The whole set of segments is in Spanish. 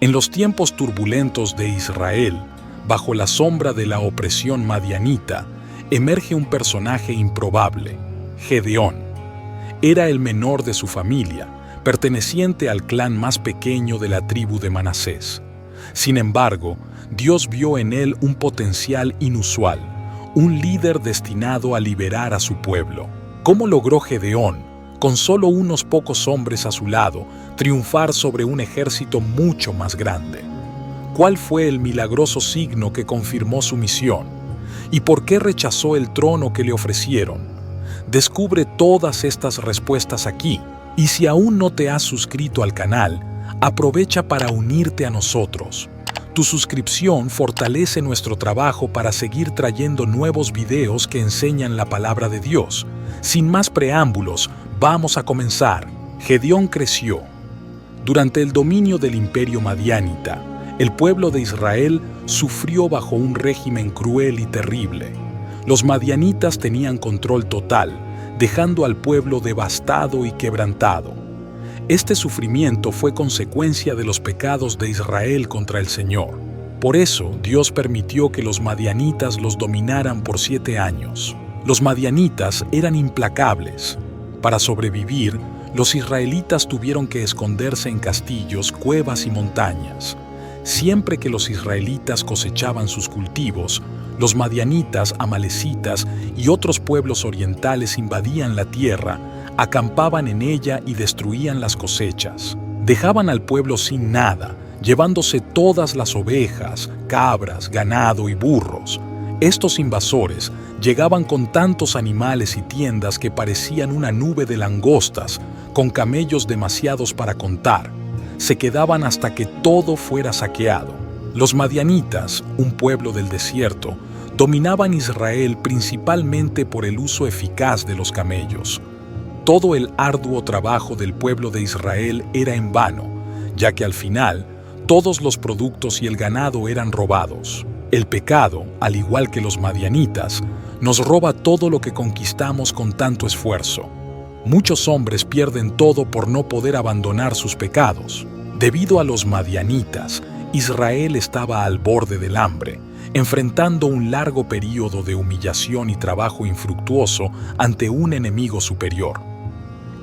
En los tiempos turbulentos de Israel, bajo la sombra de la opresión madianita, emerge un personaje improbable, Gedeón. Era el menor de su familia, perteneciente al clan más pequeño de la tribu de Manasés. Sin embargo, Dios vio en él un potencial inusual, un líder destinado a liberar a su pueblo. ¿Cómo logró Gedeón, con solo unos pocos hombres a su lado, triunfar sobre un ejército mucho más grande? ¿Cuál fue el milagroso signo que confirmó su misión? ¿Y por qué rechazó el trono que le ofrecieron? Descubre todas estas respuestas aquí. Y si aún no te has suscrito al canal, aprovecha para unirte a nosotros. Tu suscripción fortalece nuestro trabajo para seguir trayendo nuevos videos que enseñan la palabra de Dios. Sin más preámbulos, vamos a comenzar. Gedeón creció. Durante el dominio del imperio madianita, el pueblo de Israel sufrió bajo un régimen cruel y terrible. Los madianitas tenían control total, dejando al pueblo devastado y quebrantado. Este sufrimiento fue consecuencia de los pecados de Israel contra el Señor. Por eso, Dios permitió que los madianitas los dominaran por 7 años. Los madianitas eran implacables. Para sobrevivir, los israelitas tuvieron que esconderse en castillos, cuevas y montañas. Siempre que los israelitas cosechaban sus cultivos, los madianitas, amalecitas y otros pueblos orientales invadían la tierra, acampaban en ella y destruían las cosechas. Dejaban al pueblo sin nada, llevándose todas las ovejas, cabras, ganado y burros. Estos invasores llegaban con tantos animales y tiendas que parecían una nube de langostas, con camellos demasiados para contar. Se quedaban hasta que todo fuera saqueado. Los madianitas, un pueblo del desierto, dominaban Israel principalmente por el uso eficaz de los camellos. Todo el arduo trabajo del pueblo de Israel era en vano, ya que al final todos los productos y el ganado eran robados. El pecado, al igual que los madianitas, nos roba todo lo que conquistamos con tanto esfuerzo. Muchos hombres pierden todo por no poder abandonar sus pecados. Debido a los madianitas, Israel estaba al borde del hambre, enfrentando un largo período de humillación y trabajo infructuoso ante un enemigo superior.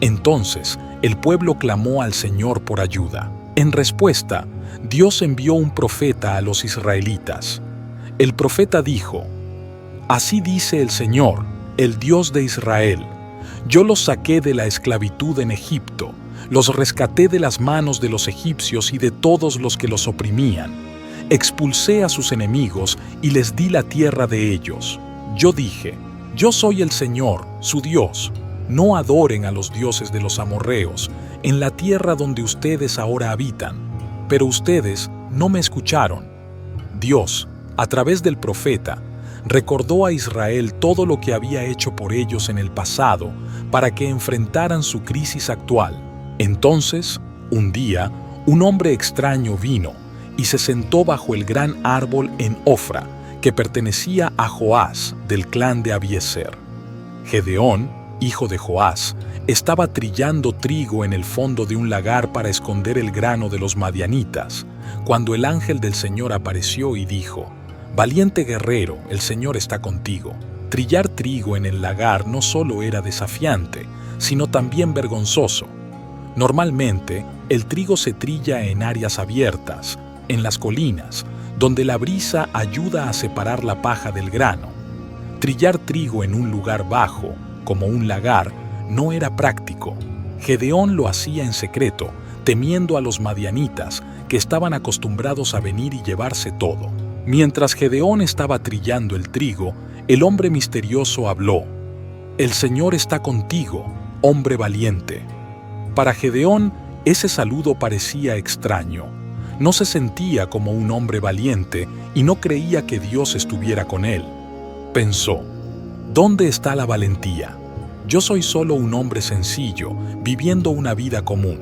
Entonces, el pueblo clamó al Señor por ayuda. En respuesta, Dios envió un profeta a los israelitas. El profeta dijo: «Así dice el Señor, el Dios de Israel: yo los saqué de la esclavitud en Egipto, los rescaté de las manos de los egipcios y de todos los que los oprimían. Expulsé a sus enemigos y les di la tierra de ellos. Yo dije: yo soy el Señor, su Dios. No adoren a los dioses de los amorreos, en la tierra donde ustedes ahora habitan». Pero ustedes no me escucharon. Dios, a través del profeta, recordó a Israel todo lo que había hecho por ellos en el pasado para que enfrentaran su crisis actual. Entonces, un día, un hombre extraño vino y se sentó bajo el gran árbol en Ofra, que pertenecía a Joás, del clan de Abiezer. Gedeón, hijo de Joás, estaba trillando trigo en el fondo de un lagar para esconder el grano de los madianitas, cuando el ángel del Señor apareció y dijo: «Valiente guerrero, el Señor está contigo». Trillar trigo en el lagar no solo era desafiante, sino también vergonzoso. Normalmente, el trigo se trilla en áreas abiertas, en las colinas, donde la brisa ayuda a separar la paja del grano. Trillar trigo en un lugar bajo, como un lagar, no era práctico. Gedeón lo hacía en secreto, temiendo a los madianitas, que estaban acostumbrados a venir y llevarse todo. Mientras Gedeón estaba trillando el trigo, el hombre misterioso habló: «El Señor está contigo, hombre valiente». Para Gedeón, ese saludo parecía extraño. No se sentía como un hombre valiente y no creía que Dios estuviera con él. Pensó: ¿dónde está la valentía? Yo soy solo un hombre sencillo, viviendo una vida común.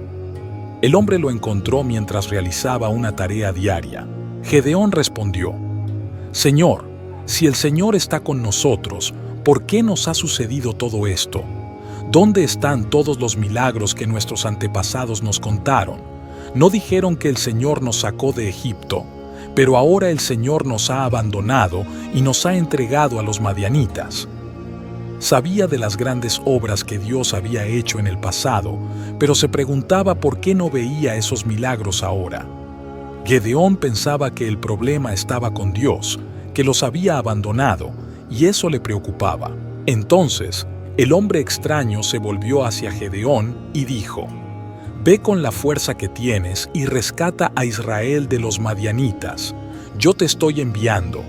El hombre lo encontró mientras realizaba una tarea diaria. Gedeón respondió: «Señor, si el Señor está con nosotros, ¿por qué nos ha sucedido todo esto? ¿Dónde están todos los milagros que nuestros antepasados nos contaron? No dijeron que el Señor nos sacó de Egipto, pero ahora el Señor nos ha abandonado y nos ha entregado a los madianitas. Sabía de las grandes obras que Dios había hecho en el pasado, pero se preguntaba por qué no veía esos milagros ahora. Gedeón pensaba que el problema estaba con Dios, que los había abandonado, y eso le preocupaba. Entonces, el hombre extraño se volvió hacia Gedeón y dijo: «Ve con la fuerza que tienes y rescata a Israel de los madianitas. Yo te estoy enviando».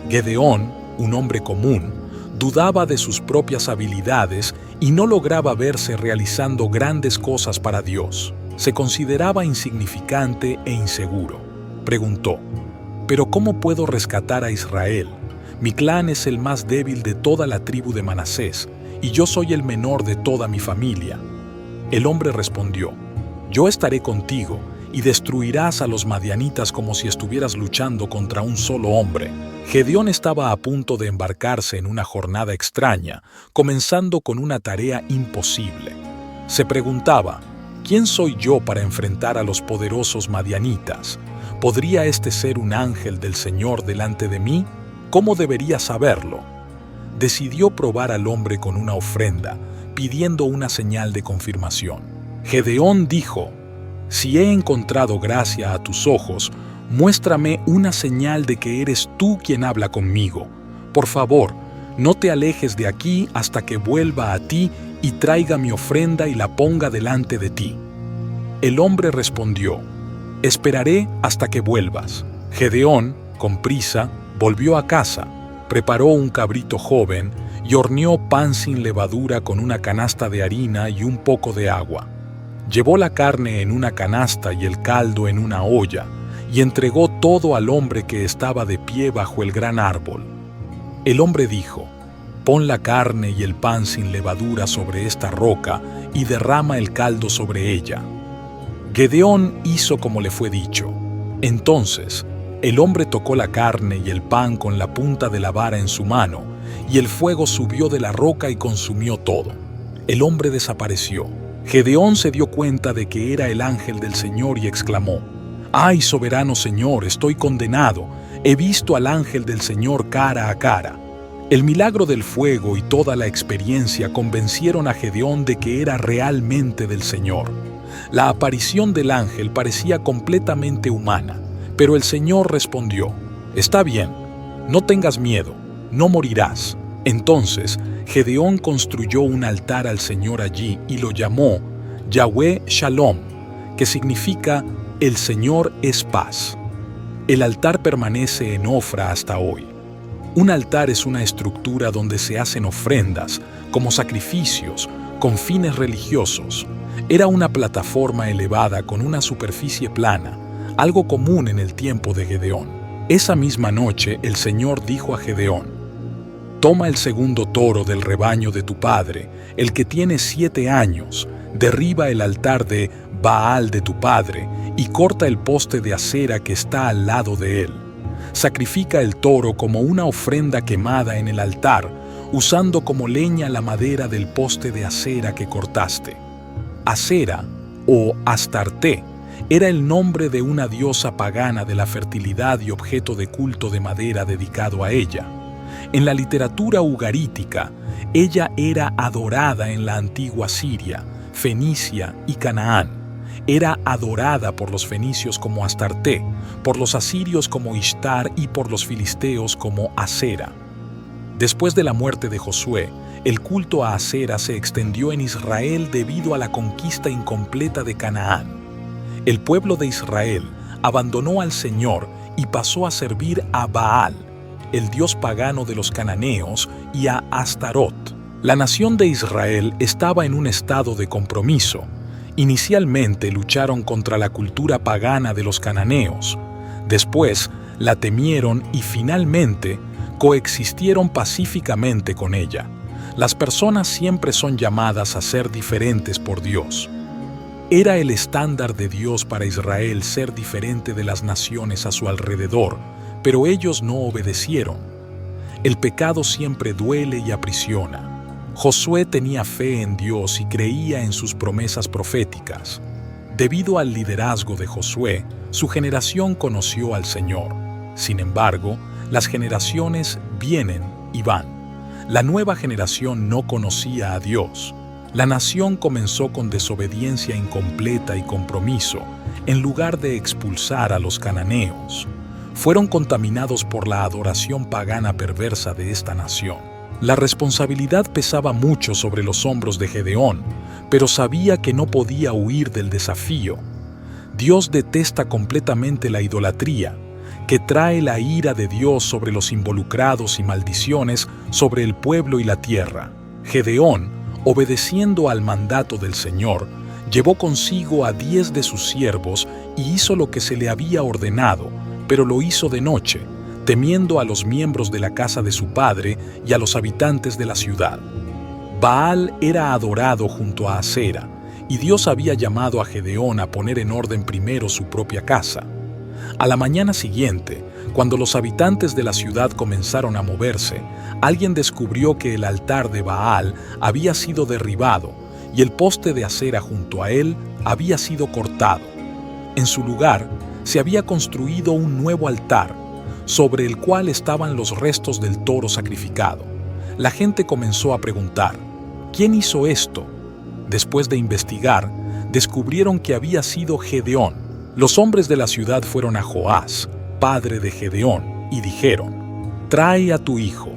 Gedeón, un hombre común, dudaba de sus propias habilidades y no lograba verse realizando grandes cosas para Dios. Se consideraba insignificante e inseguro. Preguntó: «¿Pero cómo puedo rescatar a Israel? Mi clan es el más débil de toda la tribu de Manasés, y yo soy el menor de toda mi familia». El hombre respondió: «Yo estaré contigo, y destruirás a los madianitas como si estuvieras luchando contra un solo hombre». Gedeón estaba a punto de embarcarse en una jornada extraña, comenzando con una tarea imposible. Se preguntaba: ¿quién soy yo para enfrentar a los poderosos madianitas? ¿Podría este ser un ángel del Señor delante de mí? ¿Cómo debería saberlo? Decidió probar al hombre con una ofrenda, pidiendo una señal de confirmación. Gedeón dijo: «Si he encontrado gracia a tus ojos, muéstrame una señal de que eres tú quien habla conmigo. Por favor, no te alejes de aquí hasta que vuelva a ti y traiga mi ofrenda y la ponga delante de ti». El hombre respondió: «Esperaré hasta que vuelvas». Gedeón, con prisa, volvió a casa, preparó un cabrito joven y horneó pan sin levadura con una canasta de harina y un poco de agua. Llevó la carne en una canasta y el caldo en una olla, y entregó todo al hombre que estaba de pie bajo el gran árbol. El hombre dijo: «Pon la carne y el pan sin levadura sobre esta roca y derrama el caldo sobre ella». Gedeón hizo como le fue dicho. Entonces, el hombre tocó la carne y el pan con la punta de la vara en su mano, y el fuego subió de la roca y consumió todo. El hombre desapareció. Gedeón se dio cuenta de que era el ángel del Señor y exclamó: «¡Ay, soberano Señor, estoy condenado! He visto al ángel del Señor cara a cara». El milagro del fuego y toda la experiencia convencieron a Gedeón de que era realmente del Señor. La aparición del ángel parecía completamente humana, pero el Señor respondió: «Está bien, no tengas miedo, no morirás». Entonces, Gedeón construyó un altar al Señor allí y lo llamó Yahweh Shalom, que significa «El Señor es paz». El altar permanece en Ofra hasta hoy. Un altar es una estructura donde se hacen ofrendas, como sacrificios, con fines religiosos. Era una plataforma elevada con una superficie plana, algo común en el tiempo de Gedeón. Esa misma noche el Señor dijo a Gedeón: «Toma el segundo toro del rebaño de tu padre, el que tiene 7 años, derriba el altar de Baal de tu padre y corta el poste de acera que está al lado de él. Sacrifica el toro como una ofrenda quemada en el altar, usando como leña la madera del poste de acera que cortaste». Acera, o Astarte, era el nombre de una diosa pagana de la fertilidad y objeto de culto de madera dedicado a ella. En la literatura ugarítica, ella era adorada en la antigua Siria, Fenicia y Canaán. Era adorada por los fenicios como Astarte, por los asirios como Ishtar y por los filisteos como Acera. Después de la muerte de Josué, el culto a Acera se extendió en Israel debido a la conquista incompleta de Canaán. El pueblo de Israel abandonó al Señor y pasó a servir a Baal, el dios pagano de los cananeos, y a Astarot. La nación de Israel estaba en un estado de compromiso. Inicialmente lucharon contra la cultura pagana de los cananeos. Después la temieron y finalmente coexistieron pacíficamente con ella. Las personas siempre son llamadas a ser diferentes por Dios. Era el estándar de Dios para Israel ser diferente de las naciones a su alrededor, pero ellos no obedecieron. El pecado siempre duele y aprisiona. Josué tenía fe en Dios y creía en sus promesas proféticas. Debido al liderazgo de Josué, su generación conoció al Señor. Sin embargo, las generaciones vienen y van. La nueva generación no conocía a Dios. La nación comenzó con desobediencia incompleta y compromiso, en lugar de expulsar a los cananeos. Fueron contaminados por la adoración pagana perversa de esta nación. La responsabilidad pesaba mucho sobre los hombros de Gedeón, pero sabía que no podía huir del desafío. Dios detesta completamente la idolatría, que trae la ira de Dios sobre los involucrados y maldiciones sobre el pueblo y la tierra. Gedeón, obedeciendo al mandato del Señor, llevó consigo a 10 de sus siervos y hizo lo que se le había ordenado, pero lo hizo de noche, temiendo a los miembros de la casa de su padre y a los habitantes de la ciudad. Baal era adorado junto a Asera, y Dios había llamado a Gedeón a poner en orden primero su propia casa. A la mañana siguiente, cuando los habitantes de la ciudad comenzaron a moverse, alguien descubrió que el altar de Baal había sido derribado y el poste de Asera junto a él había sido cortado. En su lugar, se había construido un nuevo altar, sobre el cual estaban los restos del toro sacrificado. La gente comenzó a preguntar, ¿quién hizo esto? Después de investigar, descubrieron que había sido Gedeón. Los hombres de la ciudad fueron a Joás, padre de Gedeón, y dijeron, «Trae a tu hijo.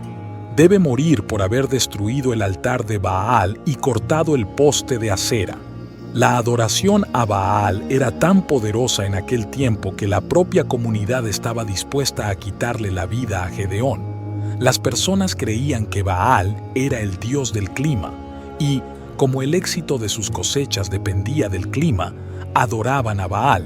Debe morir por haber destruido el altar de Baal y cortado el poste de Asera». La adoración a Baal era tan poderosa en aquel tiempo que la propia comunidad estaba dispuesta a quitarle la vida a Gedeón. Las personas creían que Baal era el dios del clima y, como el éxito de sus cosechas dependía del clima, adoraban a Baal,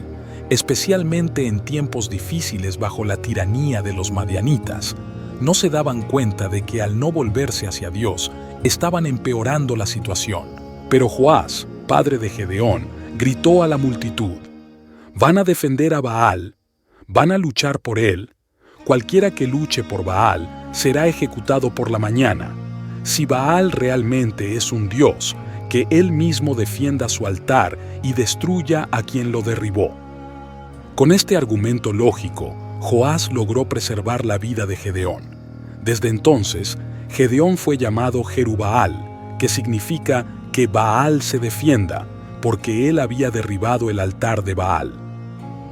especialmente en tiempos difíciles bajo la tiranía de los madianitas. No se daban cuenta de que al no volverse hacia Dios, estaban empeorando la situación. Pero Joás, padre de Gedeón, gritó a la multitud, «Van a defender a Baal, van a luchar por él. Cualquiera que luche por Baal será ejecutado por la mañana. Si Baal realmente es un dios, que él mismo defienda su altar y destruya a quien lo derribó». Con este argumento lógico, Joás logró preservar la vida de Gedeón. Desde entonces, Gedeón fue llamado Jerubbaal, que significa que Baal se defienda, porque él había derribado el altar de Baal.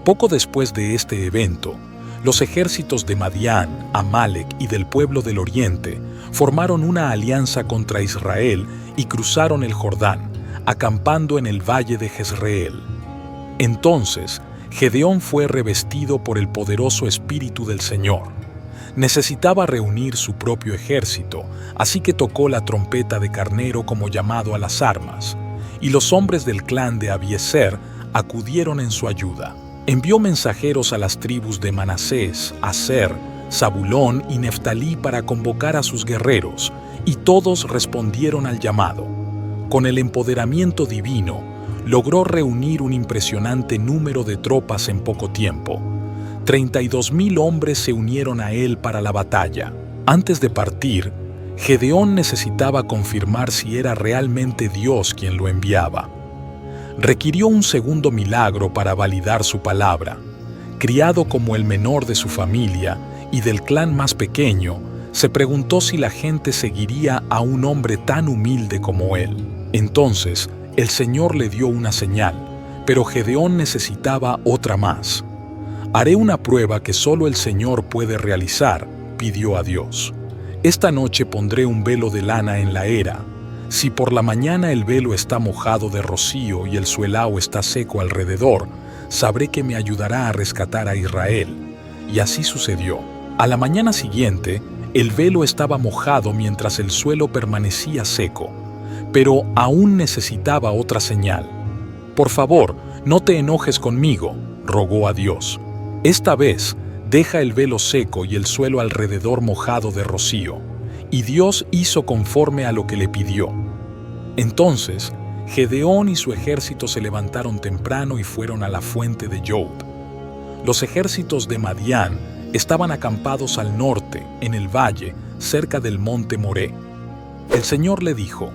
Poco después de este evento, los ejércitos de Madián, Amalek y del pueblo del oriente formaron una alianza contra Israel y cruzaron el Jordán, acampando en el valle de Jezreel. Entonces, Gedeón fue revestido por el poderoso Espíritu del Señor. Necesitaba reunir su propio ejército, así que tocó la trompeta de carnero como llamado a las armas, y los hombres del clan de Abiezer acudieron en su ayuda. Envió mensajeros a las tribus de Manasés, Aser, Zabulón y Neftalí para convocar a sus guerreros, y todos respondieron al llamado. Con el empoderamiento divino, logró reunir un impresionante número de tropas en poco tiempo. 32,000 hombres se unieron a él para la batalla. Antes de partir, Gedeón necesitaba confirmar si era realmente Dios quien lo enviaba. Requirió un segundo milagro para validar su palabra. Criado como el menor de su familia y del clan más pequeño, se preguntó si la gente seguiría a un hombre tan humilde como él. Entonces, el Señor le dio una señal, pero Gedeón necesitaba otra más. «Haré una prueba que solo el Señor puede realizar», pidió a Dios. «Esta noche pondré un velo de lana en la era. Si por la mañana el velo está mojado de rocío y el suelao está seco alrededor, sabré que me ayudará a rescatar a Israel». Y así sucedió. A la mañana siguiente, el velo estaba mojado mientras el suelo permanecía seco, pero aún necesitaba otra señal. «Por favor, no te enojes conmigo», rogó a Dios. «Esta vez, deja el velo seco y el suelo alrededor mojado de rocío». Y Dios hizo conforme a lo que le pidió. Entonces, Gedeón y su ejército se levantaron temprano y fueron a la fuente de Jod. Los ejércitos de Madián estaban acampados al norte, en el valle, cerca del monte Moré. El Señor le dijo,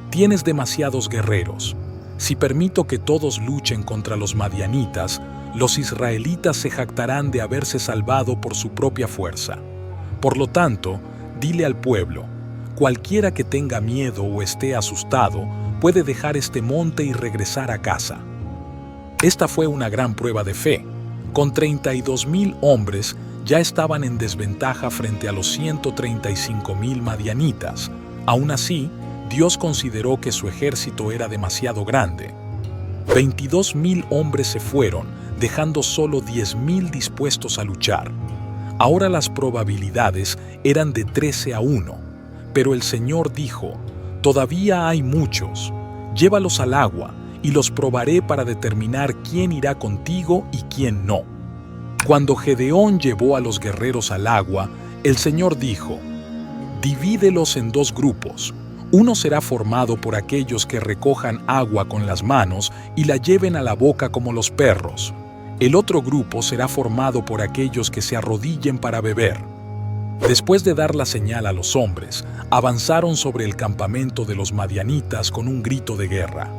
«Tienes demasiados guerreros. si permito que todos luchen contra los madianitas, los israelitas se jactarán de haberse salvado por su propia fuerza. Por lo tanto, dile al pueblo, cualquiera que tenga miedo o esté asustado puede dejar este monte y regresar a casa. Esta fue una gran prueba de fe. Con 32,000 hombres ya estaban en desventaja frente a los 135,000 madianitas. Aún así, Dios consideró que su ejército era demasiado grande. 22,000 hombres se fueron, dejando solo 10,000 dispuestos a luchar. Ahora las probabilidades eran de 13-1, pero el Señor dijo, «Todavía hay muchos, llévalos al agua y los probaré para determinar quién irá contigo y quién no». Cuando Gedeón llevó a los guerreros al agua, el Señor dijo, «Divídelos en 2 grupos. Uno será formado por aquellos que recojan agua con las manos y la lleven a la boca como los perros. El otro grupo será formado por aquellos que se arrodillen para beber». Después de dar la señal a los hombres, avanzaron sobre el campamento de los madianitas con un grito de guerra.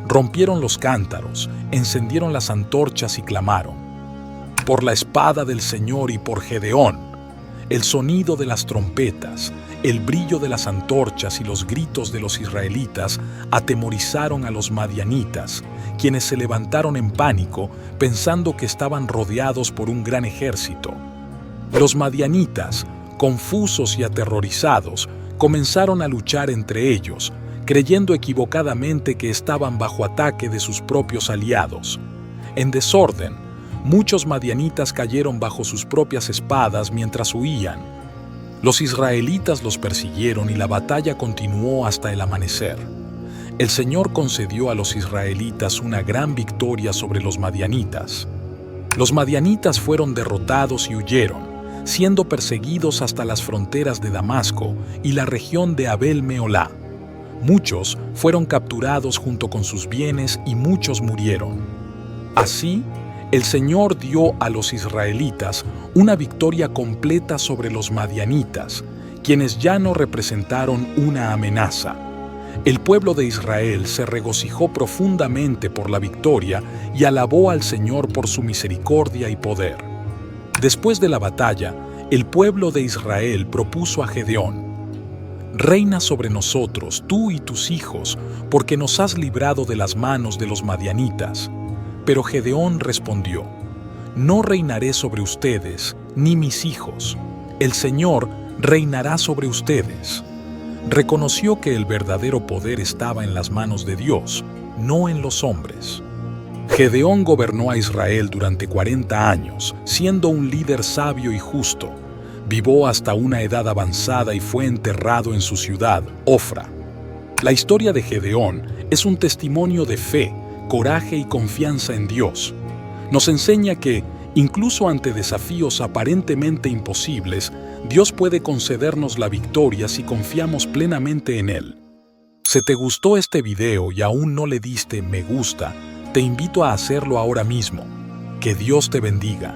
Rompieron los cántaros, encendieron las antorchas y clamaron, «Por la espada del Señor y por Gedeón». El sonido de las trompetas, el brillo de las antorchas y los gritos de los israelitas atemorizaron a los madianitas, quienes se levantaron en pánico pensando que estaban rodeados por un gran ejército. Los madianitas, confusos y aterrorizados, comenzaron a luchar entre ellos, creyendo equivocadamente que estaban bajo ataque de sus propios aliados. En desorden, muchos madianitas cayeron bajo sus propias espadas mientras huían. Los israelitas los persiguieron y la batalla continuó hasta el amanecer. El Señor concedió a los israelitas una gran victoria sobre los madianitas. Los madianitas fueron derrotados y huyeron, siendo perseguidos hasta las fronteras de Damasco y la región de Abel-Meolá. Muchos fueron capturados junto con sus bienes y muchos murieron. Así, el Señor dio a los israelitas una victoria completa sobre los madianitas, quienes ya no representaron una amenaza. El pueblo de Israel se regocijó profundamente por la victoria y alabó al Señor por su misericordia y poder. Después de la batalla, el pueblo de Israel propuso a Gedeón, «Reina sobre nosotros, tú y tus hijos, porque nos has librado de las manos de los madianitas». Pero Gedeón respondió, «No reinaré sobre ustedes, ni mis hijos. El Señor reinará sobre ustedes». Reconoció que el verdadero poder estaba en las manos de Dios, no en los hombres. Gedeón gobernó a Israel durante 40 años, siendo un líder sabio y justo. Vivió hasta una edad avanzada y fue enterrado en su ciudad, Ofra. La historia de Gedeón es un testimonio de fe, coraje y confianza en Dios. Nos enseña que, incluso ante desafíos aparentemente imposibles, Dios puede concedernos la victoria si confiamos plenamente en Él. Si te gustó este video y aún no le diste me gusta, te invito a hacerlo ahora mismo. Que Dios te bendiga.